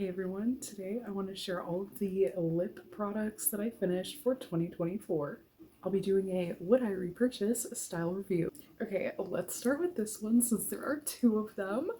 Hey everyone, today I want to share all of the lip products that I finished for 2024. I'll be doing a Would I Repurchase style review. Okay, let's start with this one since there are two of them.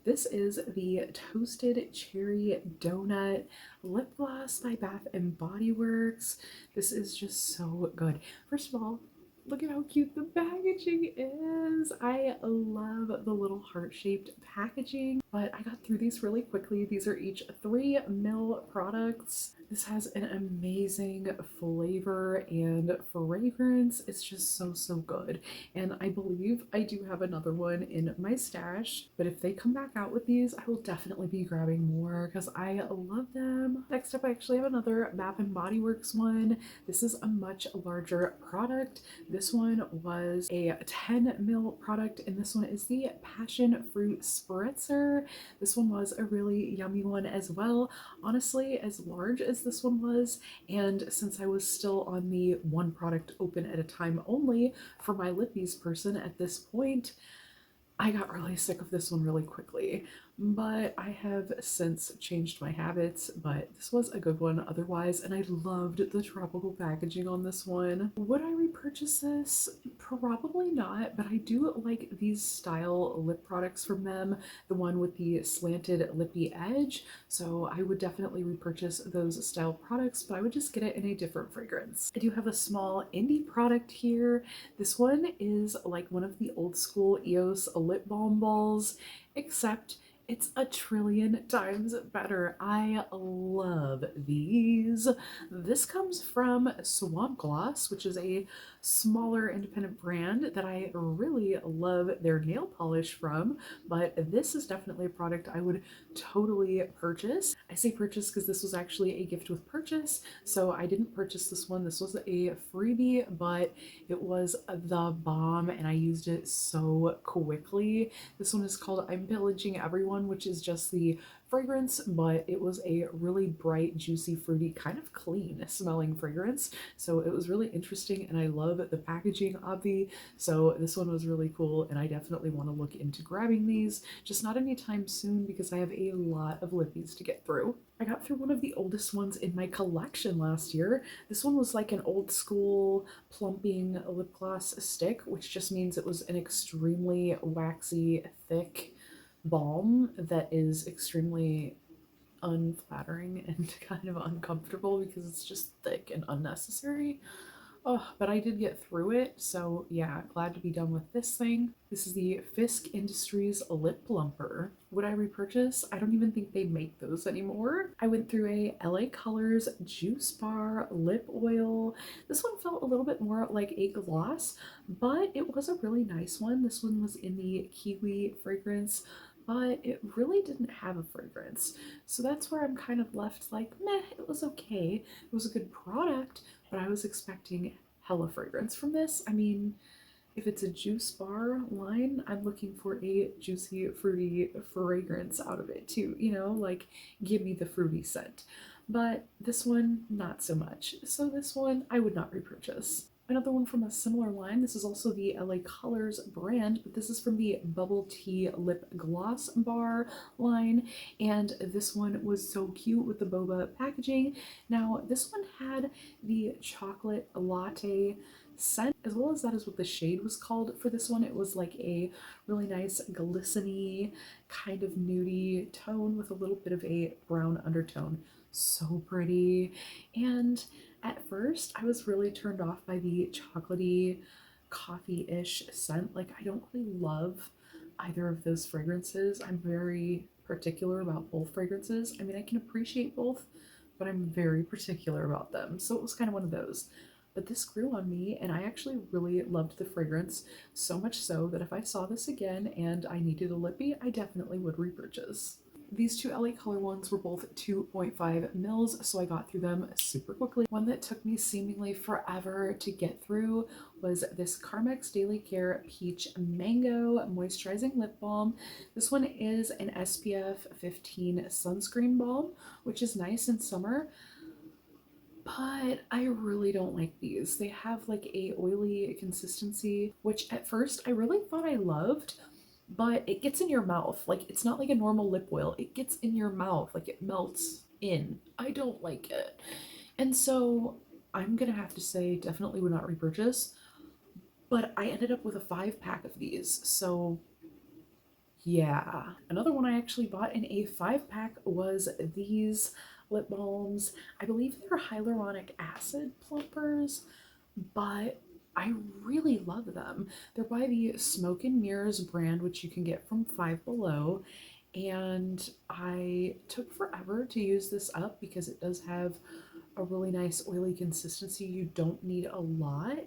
This is the Toasted Cherry Donut Lip Gloss by Bath and Body Works. This is just so good. First of all, look at how cute the packaging is. I love the little heart-shaped packaging, but I got through these really quickly. These are each 3 ml products. This has an amazing flavor and fragrance. It's just so good. And I believe I do have another one in my stash, but if they come back out with these, I will definitely be grabbing more because I love them. Next up, I actually have another Bath and Body Works one. This is a much larger product. This one was a 10 ml product, and this one is the Passion Fruit Spritzer. This one was a really yummy one as well. Honestly, as large as this one was, and since I was still on the one product open at a time only for my lippies person at this point, I got really sick of this one really quickly, but I have since changed my habits. But this was a good one otherwise, and I loved the tropical packaging on this one. Would I repurchase this? Probably not, but I do like these style lip products from them, the one with the slanted lippy edge, so I would definitely repurchase those style products, but I would just get it in a different fragrance. I do have a small indie product here. This one is like one of the old school EOS lip balm balls, except it's a trillion times better. I love these. This comes from Swamp Gloss, which is a smaller independent brand that I really love their nail polish from, but this is definitely a product I would totally purchase. I say purchase because this was actually a gift with purchase, so I didn't purchase this one. This was a freebie, but it was the bomb and I used it so quickly. This one is called I'm Pillaging Everyone, which is just the fragrance, but it was a really bright, juicy, fruity, kind of clean smelling fragrance. So it was really interesting, and I love the packaging, obvi. So this one was really cool, and I definitely want to look into grabbing these, just not anytime soon because I have a lot of lippies to get through. I got through one of the oldest ones in my collection last year. This one was like an old school plumping lip gloss stick, which just means it was an extremely waxy, thick balm that is extremely unflattering and kind of uncomfortable because it's just thick and unnecessary. Oh, but I did get through it, so yeah, glad to be done with this thing. This is the Fisk Industries Lip Plumper. Would I repurchase? I don't even think they make those anymore. I went through a LA Colors Juice Bar Lip Oil. This one felt a little bit more like a gloss, but it was a really nice one. This one was in the Kiwi fragrance, but it really didn't have a fragrance. So that's where I'm kind of left like, meh, it was okay. It was a good product, but I was expecting hella fragrance from this. I mean, if it's a juice bar line, I'm looking for a juicy, fruity fragrance out of it too, like give me the fruity scent. But this one, not so much. So this one, I would not repurchase. Another one from a similar line, this is also the LA Colors brand, but this is from the Bubble Tea Lip Gloss Bar line, and this one was so cute with the boba packaging. Now, this one had the chocolate latte scent, as well as that is what the shade was called for this one. It was like a really nice glistening, kind of nudie tone with a little bit of a brown undertone. So pretty. And at first, I was really turned off by the chocolatey, coffee-ish scent. Like, I don't really love either of those fragrances. I'm very particular about both fragrances. I mean, I can appreciate both, but I'm very particular about them. So it was kind of one of those. But this grew on me, and I actually really loved the fragrance, so much so that if I saw this again and I needed a lippy, I definitely would repurchase. These two LA Color ones were both 2.5 mils, so I got through them super quickly. One that took me seemingly forever to get through was this Carmex Daily Care Peach Mango Moisturizing Lip Balm. This one is an SPF 15 sunscreen balm, which is nice in summer, but I really don't like these. They have like a oily consistency, which at first I really thought I loved, but it gets in your mouth. Like, it's not like a normal lip oil. It gets in your mouth, like it melts in. I don't like it. And so I'm gonna have to say definitely would not repurchase, but I ended up with a 5 pack of these. So yeah. Another one I actually bought in a 5 pack was these lip balms. I believe they're hyaluronic acid plumpers, but I really love them. They're by the Smoke and Mirrors brand, which you can get from Five Below. And I took forever to use this up because it does have a really nice oily consistency. You don't need a lot.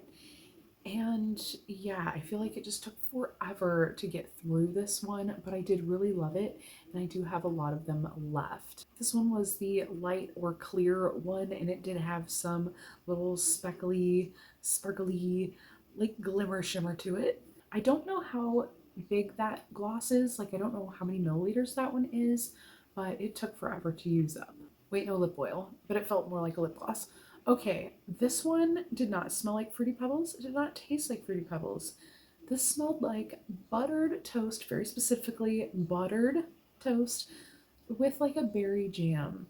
And yeah, I feel like it just took forever to get through this one, but I did really love it, and I do have a lot of them left. This one was the light or clear one, and it did have some little speckly, sparkly, like glimmer shimmer to it. I don't know how big that gloss is, like I don't know how many milliliters that one is, but it took forever to use up. Wait, no, lip oil, but it felt more like a lip gloss. Okay, this one did not smell like Fruity Pebbles. It did not taste like Fruity Pebbles. This smelled like buttered toast, very specifically buttered toast with like a berry jam,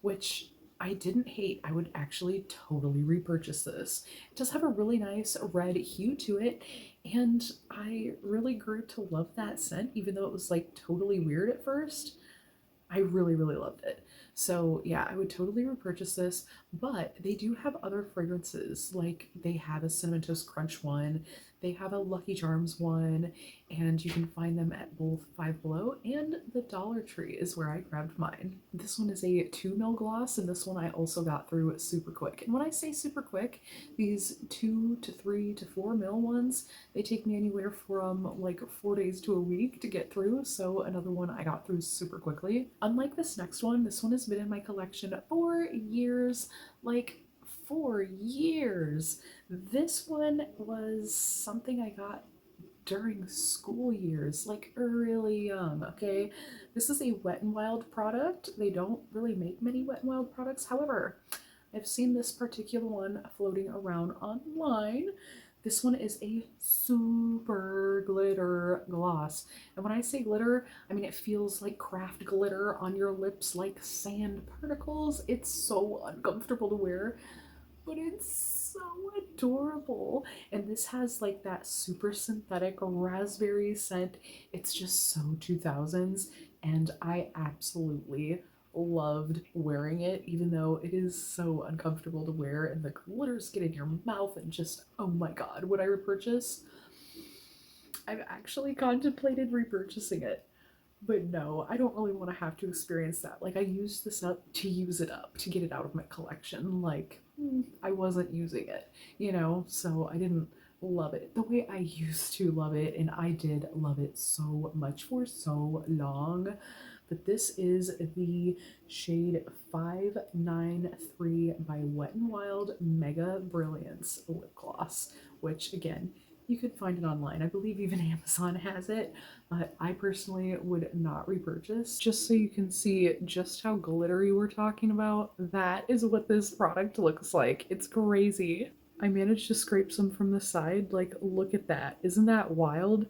which I didn't hate. I would actually totally repurchase this. It does have a really nice red hue to it, and I really grew to love that scent, even though it was like totally weird at first. I really, really loved it. So yeah, I would totally repurchase this, but they do have other fragrances. Like they have a Cinnamon Toast Crunch one, they have a Lucky Charms one, and you can find them at both Five Below and the Dollar Tree is where I grabbed mine. This one is a 2 ml gloss, and this one I also got through super quick. And when I say super quick, these 2 to 3 to 4 ml ones, they take me anywhere from like 4 days to a week to get through. So another one I got through super quickly. Unlike this next one, this one has been in my collection for years, like 4 years. This one was something I got during school years, like really young, okay? This is a Wet n Wild product. They don't really make many Wet n Wild products. However, I've seen this particular one floating around online. This one is a super glitter gloss. And when I say glitter, I mean it feels like craft glitter on your lips like sand particles. It's so uncomfortable to wear, but it's so adorable. And this has like that super synthetic raspberry scent. It's just so 2000s, and I absolutely loved wearing it, even though it is so uncomfortable to wear and the glitters get in your mouth and just, oh my god, would I repurchase? I've actually contemplated repurchasing it, but no, I don't really want to have to experience that. Like, I used this up to use it up, to get it out of my collection. Like, I wasn't using it, you know? So I didn't love it the way I used to love it, and I did love it so much for so long. But this is the shade 593 by Wet n Wild Mega Brilliance lip gloss, which again, you could find it online. I believe even Amazon has it, but I personally would not repurchase. Just so you can see just how glittery we're talking about, that is what this product looks like. It's crazy. I managed to scrape some from the side. Like, look at that. Isn't that wild?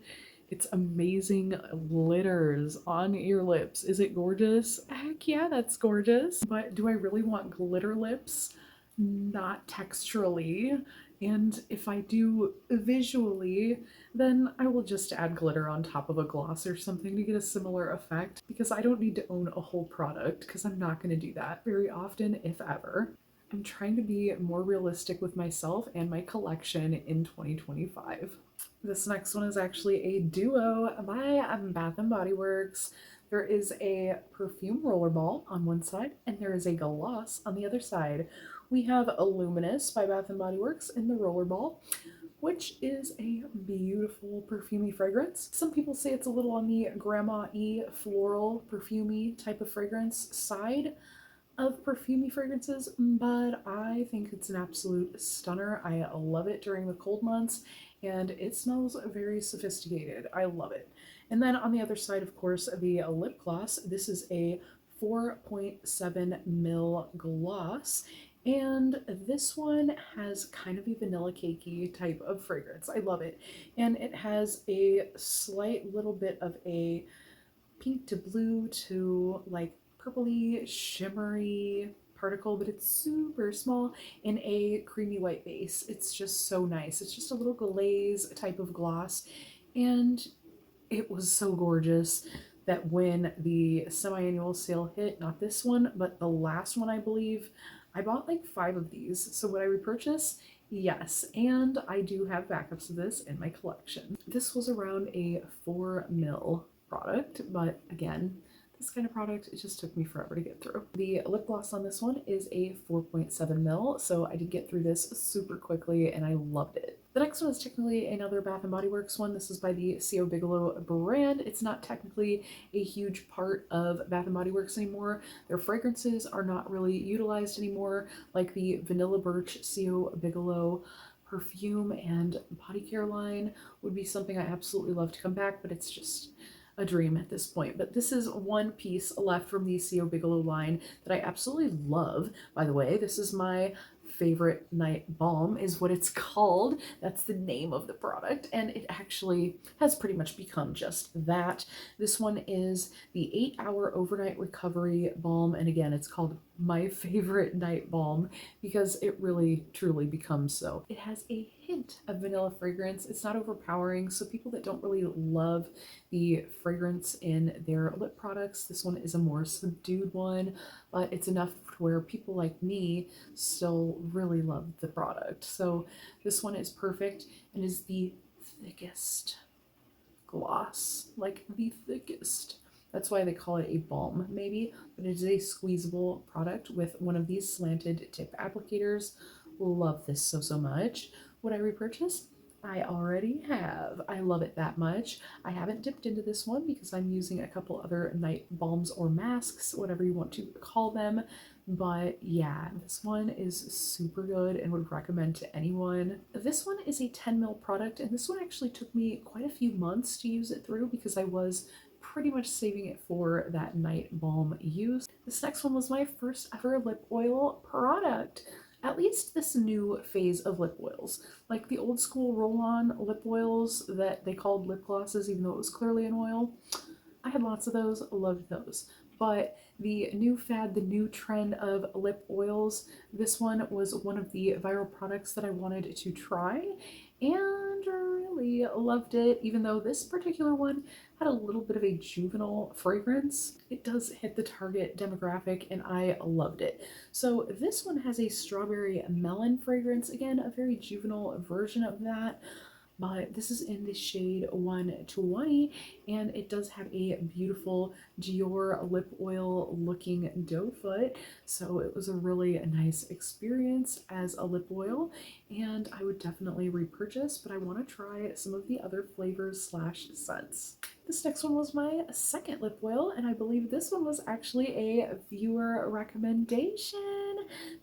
It's amazing glitters on your lips. Is it gorgeous? Heck yeah, that's gorgeous. But do I really want glitter lips? Not texturally. And if I do visually, then I will just add glitter on top of a gloss or something to get a similar effect, because I don't need to own a whole product, because I'm not going to do that very often, if ever. I'm trying to be more realistic with myself and my collection in 2025. This next one is actually a duo by Bath and Body Works. There is a perfume rollerball on one side, and there is a gloss on the other side. We have Luminous by Bath and Body Works in the rollerball, which is a beautiful perfumey fragrance. Some people say it's a little on the grandma-y, floral, perfumey type of fragrance side of perfumey fragrances, but I think it's an absolute stunner. I love it during the cold months, and it smells very sophisticated. I love it. And then on the other side, of course, the lip gloss. This is a 4.7 ml gloss, And this one has kind of a vanilla cakey type of fragrance. I love it. And it has a slight little bit of a pink to blue to like purpley, shimmery particle, but it's super small in a creamy white base. It's just so nice. It's just a little glaze type of gloss. And it was so gorgeous that when the semi-annual sale hit, not this one, but the last one, I believe, I bought like 5 of these. So would I repurchase? Yes, and I do have backups of this in my collection. This was around a 4 ml product, but again, this kind of product, it just took me forever to get through. The lip gloss on this one is a 4.7 ml, so I did get through this super quickly and I loved it. The next one is technically another Bath & Body Works one. This is by the C.O. Bigelow brand. It's not technically a huge part of Bath & Body Works anymore. Their fragrances are not really utilized anymore, like the Vanilla Birch C.O. Bigelow perfume and body care line would be something I absolutely love to come back, but it's just a dream at this point. But this is one piece left from the C.O. Bigelow line that I absolutely love. By the way, this is my favorite night balm is what it's called. That's the name of the product, and it actually has pretty much become just that. This one is the 8-hour overnight recovery balm, and again, it's called my favorite night balm because it really truly becomes so. It has a hint of vanilla fragrance. It's not overpowering, so people that don't really love the fragrance in their lip products, this one is a more subdued one, but it's enough to where people like me still really love the product. So this one is perfect and is the thickest gloss, like the thickest. That's why they call it a balm, maybe, but it is a squeezable product with one of these slanted tip applicators. Love this so, so much. Would I repurchase? I already have. I love it that much. I haven't dipped into this one because I'm using a couple other night balms or masks, whatever you want to call them. But yeah, this one is super good and would recommend to anyone. This one is a 10 ml product, and this one actually took me quite a few months to use it through because I was pretty much saving it for that night balm use. This next one was my first ever lip oil product. At least this new phase of lip oils, like the old school roll-on lip oils that they called lip glosses, even though it was clearly an oil. I had lots of those, loved those. But the new fad, the new trend of lip oils, this one was one of the viral products that I wanted to try and really loved it, even though this particular one had a little bit of a juvenile fragrance. It does hit the target demographic and I loved it. So this one has a strawberry melon fragrance, again, a very juvenile version of that. But this is in the shade 120 and it does have a beautiful Dior lip oil looking doe foot. So it was a really nice experience as a lip oil and I would definitely repurchase, but I want to try some of the other flavors slash scents. This next one was my second lip oil, and I believe this one was actually a viewer recommendation.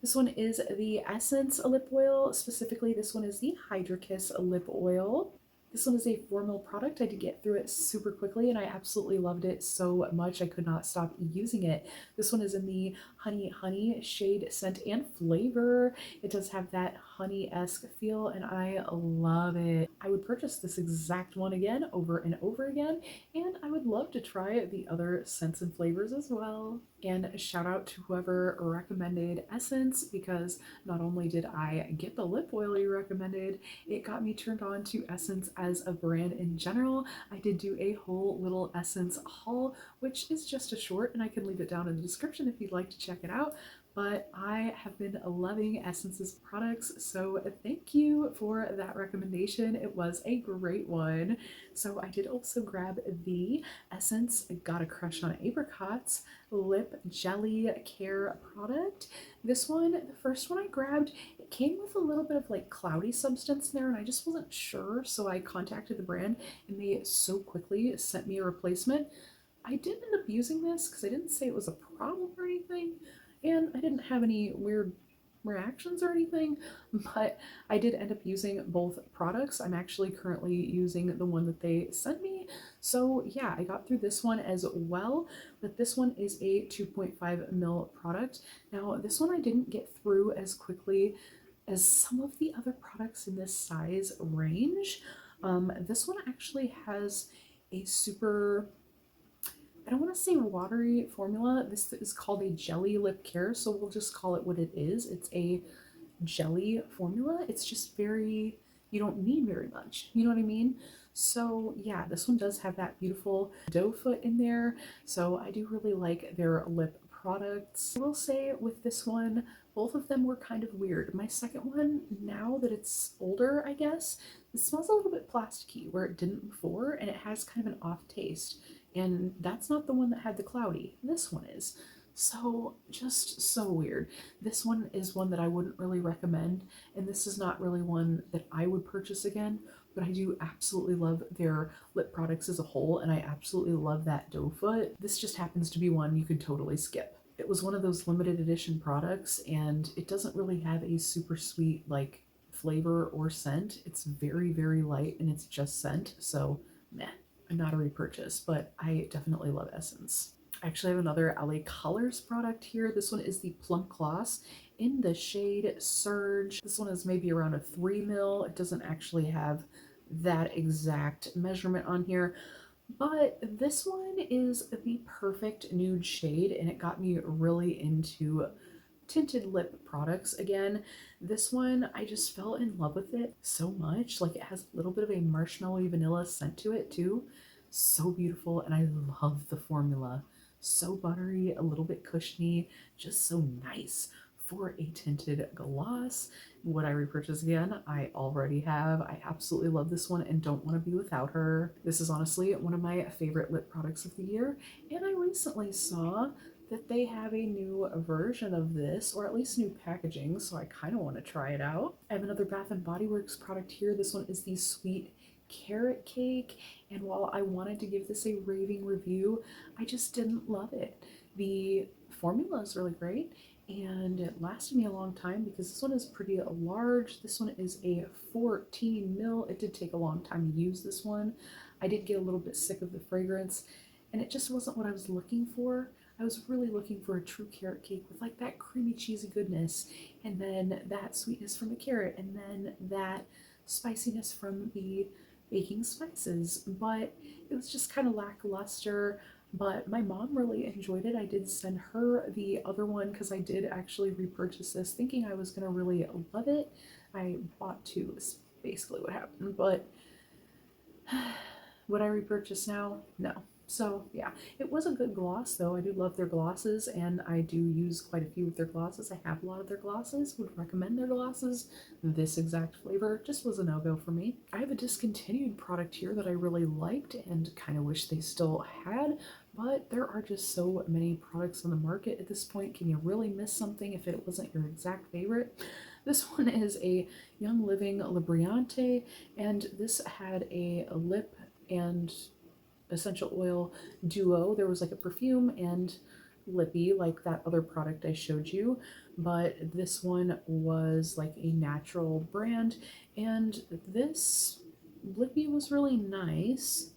This one is the Essence lip oil. Specifically, this one is the Hydra Kiss lip oil. This one is a 4 ml product. I did get through it super quickly and I absolutely loved it so much I could not stop using it. This one is in the Honey shade, scent, and flavor. It does have that honey-esque feel and I love it. I would purchase this exact one again over and over again, and I would love to try the other scents and flavors as well. And shout out to whoever recommended Essence, because not only did I get the lip oil you recommended, it got me turned on to Essence as a brand in general. I did do a whole little Essence haul, which is just a short, and I can leave it down in the description if you'd like to check it out. But I have been loving Essence's products, so thank you for that recommendation. It was a great one. So I did also grab the Essence Got a Crush on Apricots Lip Jelly Care product. This one, the first one I grabbed, it came with a little bit of like cloudy substance in there and I just wasn't sure, so I contacted the brand and they so quickly sent me a replacement. I did end up using this because I didn't say it was a problem or anything, and I didn't have any weird reactions or anything, but I did end up using both products. I'm actually currently using the one that they sent me. So yeah, I got through this one as well, but this one is a 2.5 mil product. Now, this one I didn't get through as quickly as some of the other products in this size range. This one actually has a super, I don't want to say watery formula. This is called a jelly lip care, so we'll just call it what it is. It's a jelly formula. It's just very, you don't need very much. You know what I mean? So yeah, this one does have that beautiful doe foot in there. So I do really like their lip products. I will say with this one, both of them were kind of weird. My second one, now that it's older, I guess, it smells a little bit plasticky where it didn't before, and it has kind of an off taste. And that's not the one that had the cloudy. This one is. So just so weird. This one is one that I wouldn't really recommend, and this is not really one that I would purchase again, but I do absolutely love their lip products as a whole, and I absolutely love that doe foot. This just happens to be one you could totally skip. It was one of those limited edition products, and it doesn't really have a super sweet like flavor or scent. It's very, very light, and it's just scent, so meh. I'm not a repurchase, but I definitely love Essence. I actually have another LA Colors product here. This one is the Plum Gloss in the shade Surge. This one is maybe around a 3 mil. It doesn't actually have that exact measurement on here, but this one is the perfect nude shade, and it got me really into tinted lip products again. This one, I just fell in love with it so much. Like, it has a little bit of a marshmallowy vanilla scent to it too. So beautiful, and I love the formula. So buttery, a little bit cushiony, just so nice for a tinted gloss. Would I repurchase again? I already have. I absolutely love this one and don't want to be without her. This is honestly one of my favorite lip products of the year, and I recently saw that they have a new version of this, or at least new packaging, so I kind of want to try it out. I have another Bath & Body Works product here. This one is the Sweet Carrot Cake, and while I wanted to give this a raving review, I just didn't love it. The formula is really great, and it lasted me a long time because this one is pretty large. This one is a 14 mil. It did take a long time to use this one. I did get a little bit sick of the fragrance, and it just wasn't what I was looking for. I was really looking for a true carrot cake with like that creamy cheesy goodness, and then that sweetness from the carrot, and then that spiciness from the baking spices, but it was just kind of lackluster. But my mom really enjoyed it. I did send her the other one because I did actually repurchase this thinking I was going to really love it. I bought two is basically what happened, but would I repurchase now? No. So yeah, it was a good gloss though. I do love their glosses, and I do use quite a few of their glosses. I have a lot of their glosses, would recommend their glosses. This exact flavor just was a no-go for me. I have a discontinued product here that I really liked and kind of wish they still had, but there are just so many products on the market at this point. Can you really miss something if it wasn't your exact favorite? This one is a Young Living Libriante, and this had a lip and essential oil duo. There was like a perfume and lippy like that other product I showed you, but this one was like a natural brand, and this lippy was really nice.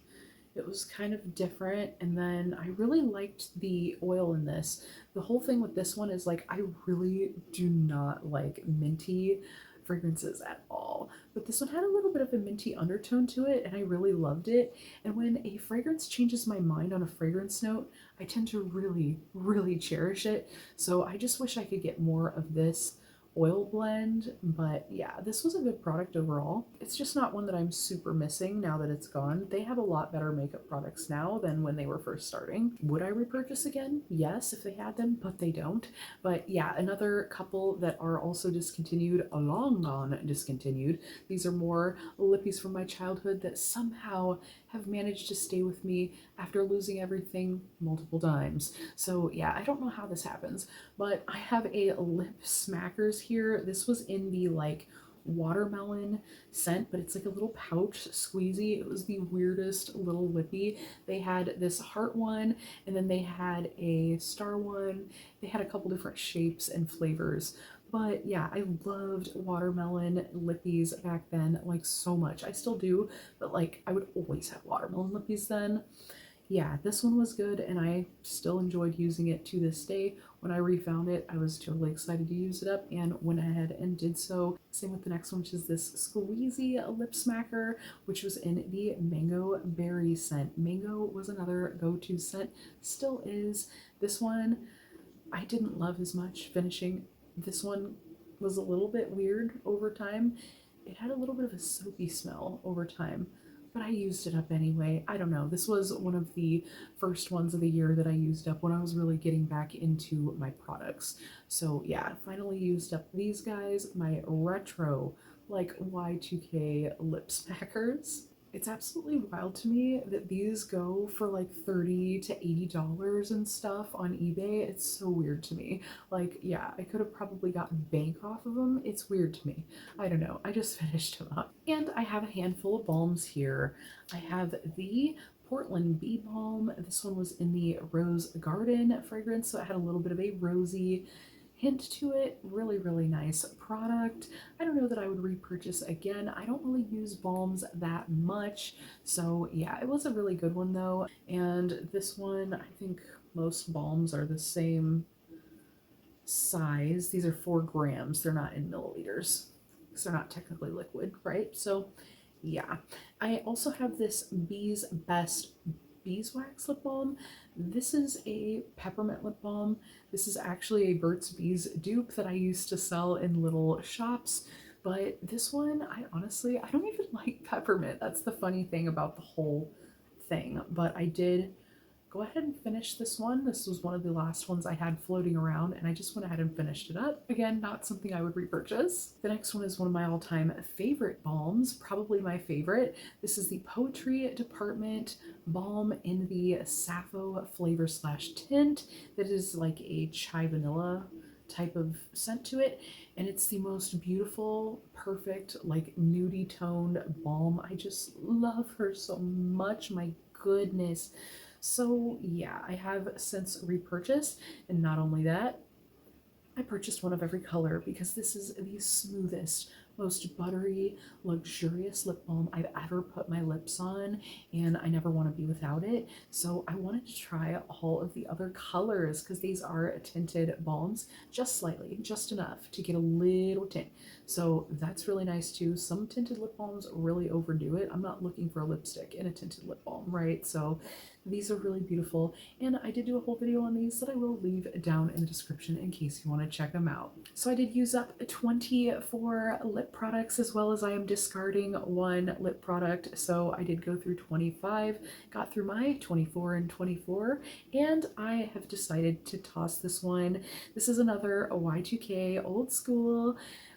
It was kind of different, and then I really liked the oil in this. The whole thing with this one is like I really do not like minty fragrances at all, but this one had a little bit of a minty undertone to it, and I really loved it. And when a fragrance changes my mind on a fragrance note, I tend to really, really cherish it. So I just wish I could get more of this oil blend, but yeah, this was a good product overall. It's just not one that I'm super missing now that it's gone. They have a lot better makeup products now than when they were first starting. Would I repurchase again? Yes, if they had them, but they don't. But yeah, another couple that are also discontinued, long gone discontinued. These are more lippies from my childhood that somehow have managed to stay with me after losing everything multiple times. So yeah, I don't know how this happens, but I have a lip smackers here. This was in the like watermelon scent, but it's like a little pouch squeezy. It was the weirdest little lippy. They had this heart one, and then they had a star one. They had a couple different shapes and flavors. But yeah, I loved watermelon lippies back then, like so much. I still do, but like I would always have watermelon lippies then. Yeah, this one was good and I still enjoyed using it to this day. When I refound it, I was totally excited to use it up and went ahead and did so. Same with the next one, which is this Squeezy Lip Smacker, which was in the mango berry scent. Mango was another go-to scent, still is. This one I didn't love as much finishing. This one was a little bit weird over time. It had a little bit of a soapy smell over time, but I used it up anyway. I don't know. This was one of the first ones of the year that I used up when I was really getting back into my products. So yeah, finally used up these guys, my retro like Y2K lip smackers. It's absolutely wild to me that these go for like $30 to $80 and stuff on eBay. It's so weird to me. Like, yeah, I could have probably gotten bank off of them. It's weird to me. I don't know. I just finished them up. And I have a handful of balms here. I have the Portland Bee Balm. This one was in the Rose Garden fragrance, so it had a little bit of a rosy hint to it. Really, really nice product. I don't know that I would repurchase again. I don't really use balms that much. So yeah, it was a really good one though. And this one, I think most balms are the same size. These are 4 grams. They're not in milliliters because they're not technically liquid, right? So yeah. I also have this Bee's Best beeswax lip balm. This is a peppermint lip balm. This is actually a Burt's Bees dupe that I used to sell in little shops. But this one, I honestly, I don't even like peppermint. That's the funny thing about the whole thing. But I did go ahead and finish this one. This was one of the last ones I had floating around and I just went ahead and finished it up. Again, not something I would repurchase. The next one is one of my all-time favorite balms, probably my favorite. This is the Poetry Department balm in the Sappho flavor slash tint. That is like a chai vanilla type of scent to it, and it's the most beautiful, perfect, like nudie toned balm. I just love her so much. My goodness. So yeah, I have since repurchased, and not only that, I purchased one of every color because this is the smoothest, most buttery, luxurious lip balm I've ever put my lips on, and I never want to be without it. So I wanted to try all of the other colors because these are tinted balms, just slightly, just enough to get a little tint. So that's really nice too. Some tinted lip balms really overdo it. I'm not looking for a lipstick in a tinted lip balm, right? So these are really beautiful, and I did do a whole video on these that I will leave down in the description in case you want to check them out. So I did use up 24 lip products, as well as I am discarding 1 lip product. So I did go through 25, got through my 24 and 24, and I have decided to toss this one. This is another Y2K old school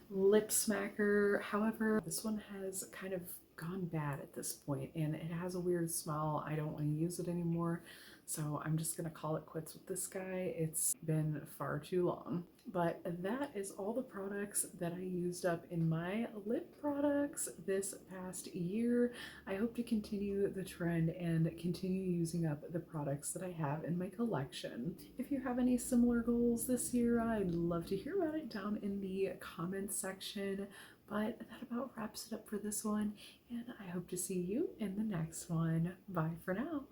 lip smacker. However, this one has kind of gone bad at this point and it has a weird smell. I don't want to use it anymore, so I'm just gonna call it quits with this guy. It's been far too long. But that is all the products that I used up in my lip products this past year. I hope to continue the trend and continue using up the products that I have in my collection. If you have any similar goals this year, I'd love to hear about it down in the comments section. But that about wraps it up for this one, and I hope to see you in the next one. Bye for now.